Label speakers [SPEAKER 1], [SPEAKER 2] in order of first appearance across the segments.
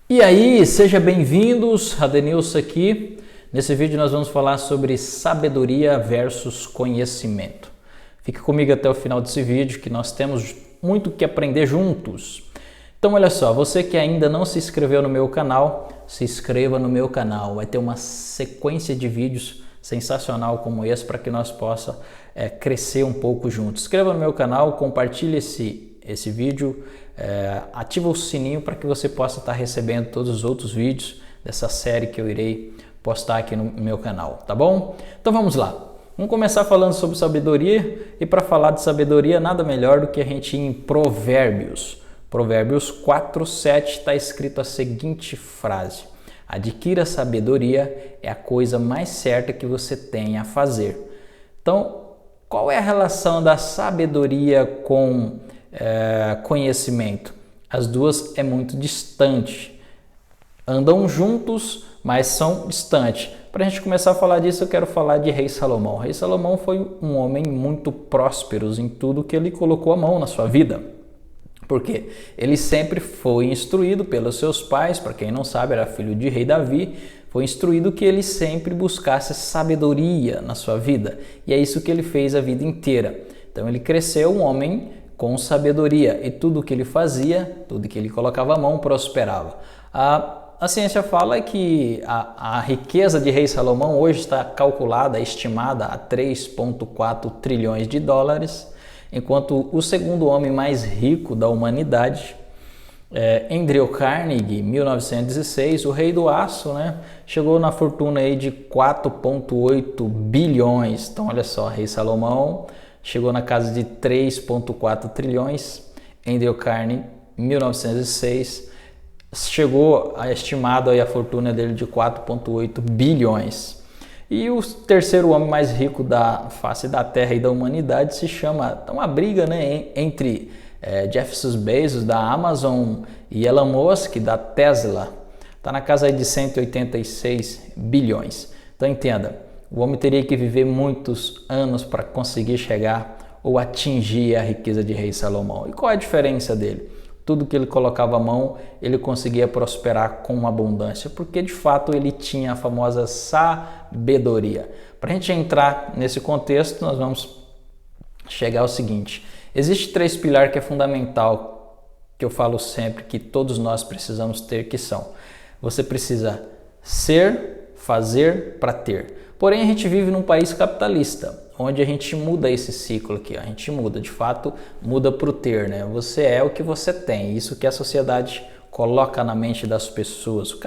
[SPEAKER 1] E aí, seja bem-vindos, Adenilson aqui. Nesse vídeo nós vamos falar sobre sabedoria versus conhecimento. Fique comigo até o final desse vídeo que nós temos muito que aprender juntos. Então olha só, você que ainda não se inscreveu no meu canal, se inscreva no meu canal. Vai ter uma sequência de vídeos sensacional como esse para que nós possamos crescer um pouco juntos. Se inscreva no meu canal, compartilhe esse vídeo, ativa o sininho para que você possa estar recebendo todos os outros vídeos dessa série que eu irei postar aqui no meu canal, tá bom? Então vamos lá. Vamos começar falando sobre sabedoria, e para falar de sabedoria nada melhor do que a gente ir em Provérbios. Provérbios 4:7 está escrito a seguinte frase: adquira sabedoria, é a coisa mais certa que você tem a fazer. Então, qual é a relação da sabedoria com conhecimento? As duas é muito distante. Andam juntos, mas são distantes. Para a gente começar a falar disso, eu quero falar de Rei Salomão. Rei Salomão foi um homem muito próspero em tudo que ele colocou a mão na sua vida. Porque ele sempre foi instruído pelos seus pais, para quem não sabe, era filho de rei Davi, foi instruído que ele sempre buscasse sabedoria na sua vida. E é isso que ele fez a vida inteira. Então ele cresceu um homem com sabedoria e tudo que ele fazia, tudo que ele colocava a mão prosperava. A ciência fala que a riqueza de Rei Salomão hoje está calculada, estimada a 3,4 trilhões de dólares, enquanto o segundo homem mais rico da humanidade, Andrew Carnegie, 1916, o rei do aço, chegou na fortuna aí de 4,8 bilhões. Então olha só, Rei Salomão chegou na casa de 3,4 trilhões, Andrew Carnegie, 1906, chegou a estimado aí a fortuna dele de 4,8 bilhões. E o terceiro homem mais rico da face da Terra e da humanidade se chama, tá uma briga entre Jeff Bezos da Amazon e Elon Musk da Tesla, está na casa aí de 186 bilhões. Então entenda, o homem teria que viver muitos anos para conseguir chegar ou atingir a riqueza de Rei Salomão. E qual é a diferença dele? Tudo que ele colocava a mão, ele conseguia prosperar com abundância, porque de fato ele tinha a famosa sabedoria. Para a gente entrar nesse contexto, nós vamos chegar ao seguinte: existe 3 pilares que é fundamental, que eu falo sempre, que todos nós precisamos ter, que são: você precisa ser, fazer para ter. Porém, a gente vive num país capitalista, onde a gente muda esse ciclo aqui, a gente muda, de fato, muda para o ter, Você é o que você tem, isso que a sociedade coloca na mente das pessoas. O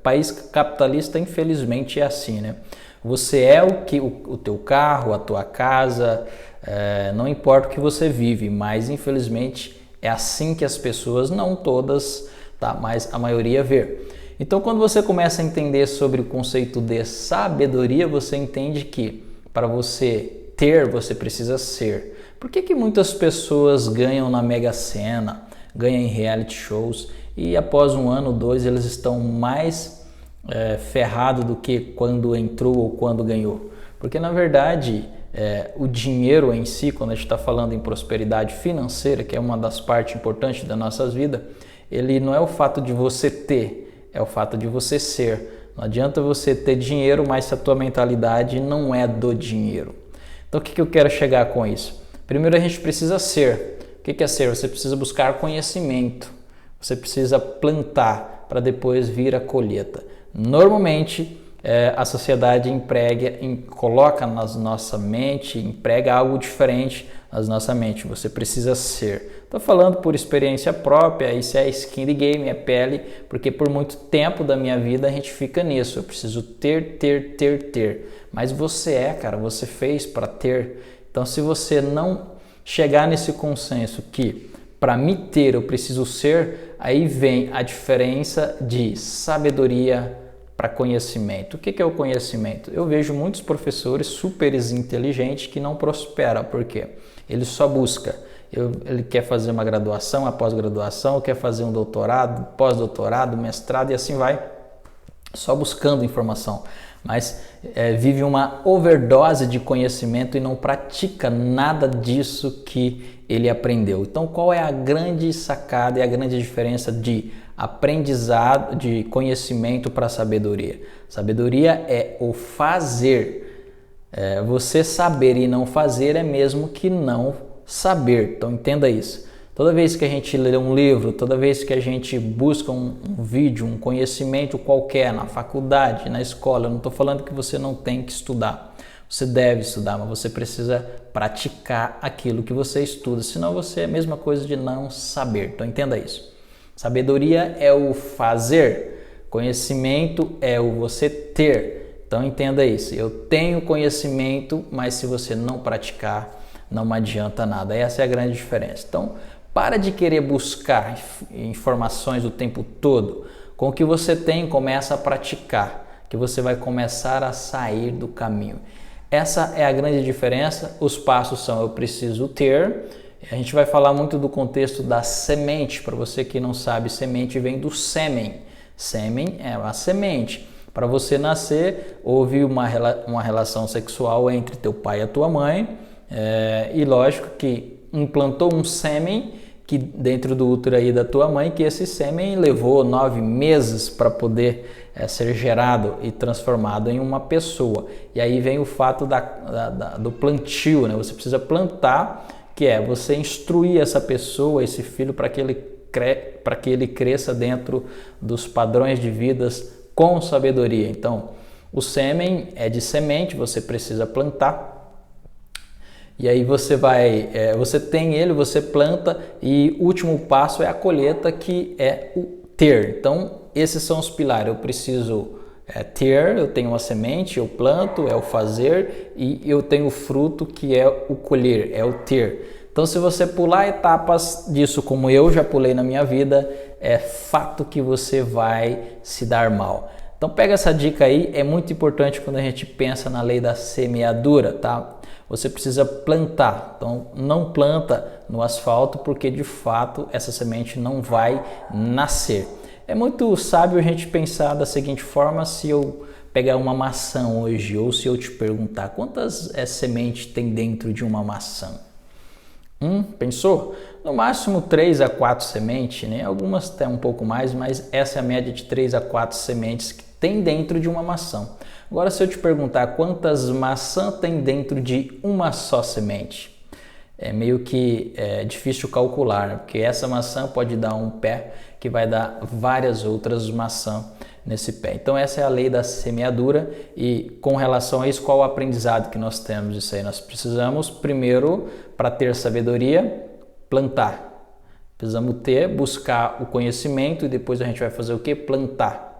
[SPEAKER 1] país capitalista, infelizmente, é assim, Você é o teu carro, a tua casa, não importa o que você vive, mas infelizmente é assim que as pessoas, não todas, tá, mas a maioria vê. Então, quando você começa a entender sobre o conceito de sabedoria, você entende que para você ter, você precisa ser. Por que muitas pessoas ganham na Mega Sena, ganham em reality shows e após um ano, 2, eles estão mais ferrados do que quando entrou ou quando ganhou? Porque na verdade o dinheiro em si, quando a gente está falando em prosperidade financeira, que é uma das partes importantes da nossa vida, ele não é o fato de você ter, é o fato de você ser. Não adianta você ter dinheiro, mas se a tua mentalidade não é do dinheiro. Então o que eu quero chegar com isso? Primeiro a gente precisa ser. O que é ser? Você precisa buscar conhecimento. Você precisa plantar para depois vir a colheita. Normalmente a sociedade coloca na nossa mente, emprega algo diferente na nossa mente. Você precisa ser. Estou falando por experiência própria, isso é skin the game, é pele, porque por muito tempo da minha vida a gente fica nisso. Eu preciso ter. Mas você cara, você fez para ter. Então se você não chegar nesse consenso que para me ter eu preciso ser, aí vem a diferença de sabedoria para conhecimento. O que é o conhecimento? Eu vejo muitos professores super inteligentes que não prosperam. Por quê? Ele só busca. Ele quer fazer uma graduação, a pós-graduação, quer fazer um doutorado, pós-doutorado, mestrado e assim vai, só buscando informação. Mas vive uma overdose de conhecimento e não pratica nada disso que ele aprendeu. Então, qual é a grande sacada e a grande diferença de aprendizado, de conhecimento para sabedoria. Sabedoria é o fazer. Você saber e não fazer é mesmo que não saber. Então entenda isso. Toda vez que a gente lê um livro, toda vez que a gente busca um vídeo, um conhecimento qualquer na faculdade, na escola, eu não estou falando que você não tem que estudar. Você deve estudar, mas você precisa praticar aquilo que você estuda, senão você é a mesma coisa de não saber. Então entenda isso. Sabedoria é o fazer, conhecimento é o você ter. Então entenda isso. Eu tenho conhecimento, mas se você não praticar, não adianta nada. Essa é a grande diferença. Então, para de querer buscar informações o tempo todo. Com o que você tem, começa a praticar, que você vai começar a sair do caminho. Essa é a grande diferença. Os passos são: eu preciso ter. A gente vai falar muito do contexto da semente. Para você que não sabe, semente vem do sêmen. Sêmen é a semente. Para você nascer, houve uma relação sexual entre teu pai e a tua mãe. E lógico que implantou um sêmen que dentro do útero aí da tua mãe, que esse sêmen levou 9 meses para poder ser gerado e transformado em uma pessoa. E aí vem o fato do plantio, né? Você precisa plantar, que é você instruir essa pessoa, esse filho, para que ele cresça dentro dos padrões de vidas com sabedoria. Então, o sêmen é de semente, você precisa plantar. E aí você você tem ele, você planta, e o último passo é a colheita, que é o ter. Então, esses são os pilares. Eu preciso ter, eu tenho uma semente, eu planto, é o fazer, e eu tenho o fruto, que é o colher, é o ter. Então, se você pular etapas disso, como eu já pulei na minha vida, é fato que você vai se dar mal. Então, pega essa dica aí, é muito importante quando a gente pensa na lei da semeadura, tá? Você precisa plantar. Então, não planta no asfalto, porque de fato essa semente não vai nascer. É muito sábio a gente pensar da seguinte forma: se eu pegar uma maçã hoje, ou se eu te perguntar quantas sementes tem dentro de uma maçã? Pensou? No máximo 3 a 4 sementes, né? Algumas até um pouco mais, mas essa é a média de 3 a 4 sementes que tem dentro de uma maçã. Agora, se eu te perguntar quantas maçãs tem dentro de uma só semente, é meio que difícil calcular, né? Porque essa maçã pode dar um pé que vai dar várias outras maçãs nesse pé. Então, essa é a lei da semeadura. E com relação a isso, qual o aprendizado que nós temos disso aí? Nós precisamos, primeiro, para ter sabedoria, plantar. Precisamos buscar o conhecimento, e depois a gente vai fazer o quê? Plantar.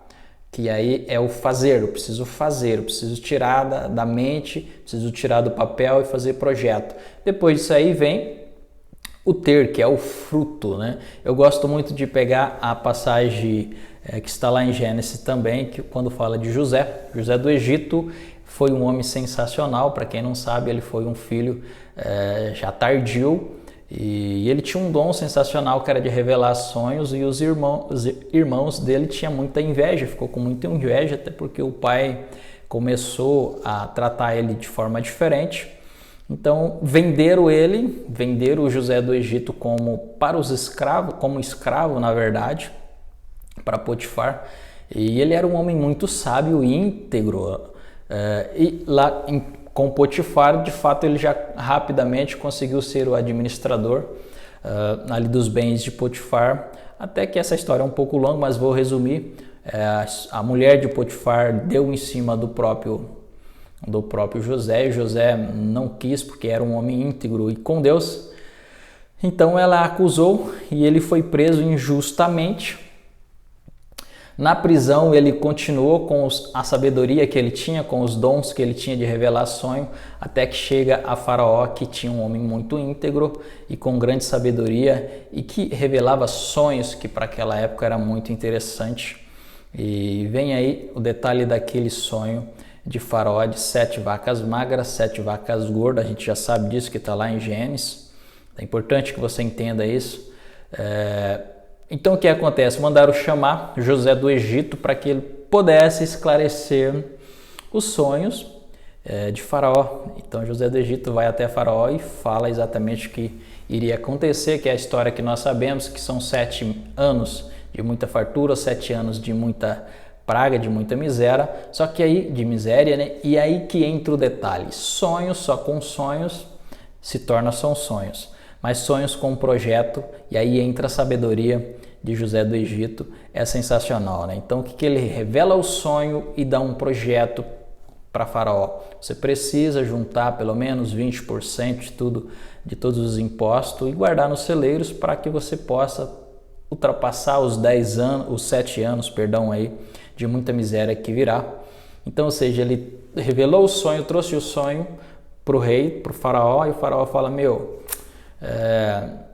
[SPEAKER 1] Que aí é o fazer, eu preciso tirar da mente, preciso tirar do papel e fazer projeto. Depois disso aí vem o ter, que é o fruto, né? Eu gosto muito de pegar a passagem que está lá em Gênesis também, que quando fala de José do Egito, foi um homem sensacional. Para quem não sabe, ele foi um filho já tardio, e ele tinha um dom sensacional, que era de revelar sonhos, e os irmãos dele tinham muita inveja, ficou com muita inveja, até porque o pai começou a tratar ele de forma diferente. Então venderam o José do Egito para os escravos, como escravo na verdade, para Potifar. E ele era um homem muito sábio e íntegro. E lá com Potifar, de fato, ele já rapidamente conseguiu ser o administrador ali dos bens de Potifar. Até que essa história é um pouco longa, mas vou resumir. A mulher de Potifar deu em cima do próprio José, e José não quis, porque era um homem íntegro e com Deus. Então ela acusou, e ele foi preso injustamente. Na prisão, ele continuou com a sabedoria que ele tinha, com os dons que ele tinha de revelar sonho, até que chega a Faraó, que tinha um homem muito íntegro e com grande sabedoria, e que revelava sonhos, que para aquela época era muito interessante. E vem aí o detalhe daquele sonho de Faraó, de 7 vacas magras, 7 vacas gordas. A gente já sabe disso, que está lá em Gênesis. É importante que você entenda isso. Então o que acontece? Mandaram chamar José do Egito para que ele pudesse esclarecer os sonhos de Faraó. Então José do Egito vai até Faraó e fala exatamente o que iria acontecer, que é a história que nós sabemos, que são 7 anos de muita fartura, 7 anos de muita praga, de muita miséria, só que aí, de miséria, né? E aí que entra o detalhe, sonhos só com sonhos se tornam só sonhos, mas sonhos com um projeto, e aí entra a sabedoria de José do Egito, é sensacional, né? Então o que ele revela o sonho e dá um projeto para Faraó. Você precisa juntar pelo menos 20% de todos os impostos e guardar nos celeiros para que você possa ultrapassar os 7 anos, aí, de muita miséria que virá. Então, ou seja, ele revelou o sonho, trouxe o sonho para o rei, para o Faraó, e o Faraó fala,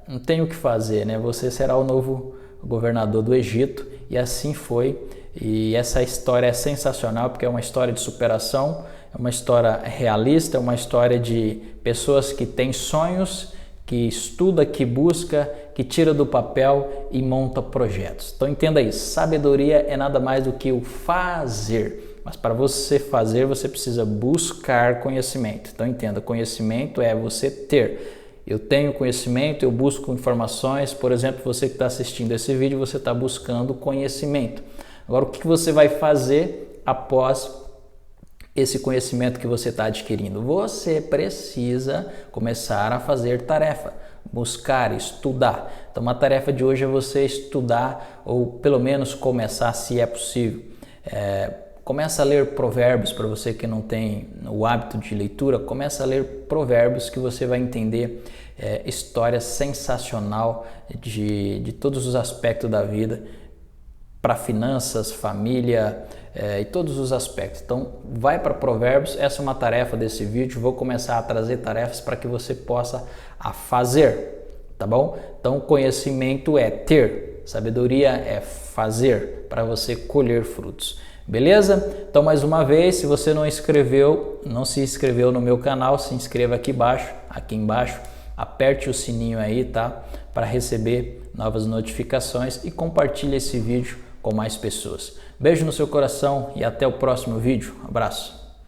[SPEAKER 1] não tem o que fazer, né? Você será o novo governador do Egito, e assim foi. E essa história é sensacional porque é uma história de superação, é uma história realista, é uma história de pessoas que têm sonhos, que estuda, que busca, que tira do papel e monta projetos. Então entenda isso, sabedoria é nada mais do que o fazer, mas para você fazer você precisa buscar conhecimento. Então entenda, conhecimento é você ter. Eu tenho conhecimento, eu busco informações, por exemplo, você que está assistindo esse vídeo, você está buscando conhecimento. Agora, o que você vai fazer após esse conhecimento que você está adquirindo? Você precisa começar a fazer tarefa, buscar, estudar. Então, uma tarefa de hoje é você estudar, ou pelo menos começar, se é possível. Começa a ler provérbios, para você que não tem o hábito de leitura, começa a ler provérbios que você vai entender história sensacional de todos os aspectos da vida, para finanças, família e todos os aspectos. Então vai para provérbios, essa é uma tarefa desse vídeo, vou começar a trazer tarefas para que você possa fazer, tá bom? Então conhecimento é ter, sabedoria é fazer, para você colher frutos. Beleza? Então mais uma vez, se você não se inscreveu no meu canal, se inscreva aqui embaixo, aperte o sininho aí, tá? Para receber novas notificações e compartilhe esse vídeo com mais pessoas. Beijo no seu coração e até o próximo vídeo. Abraço!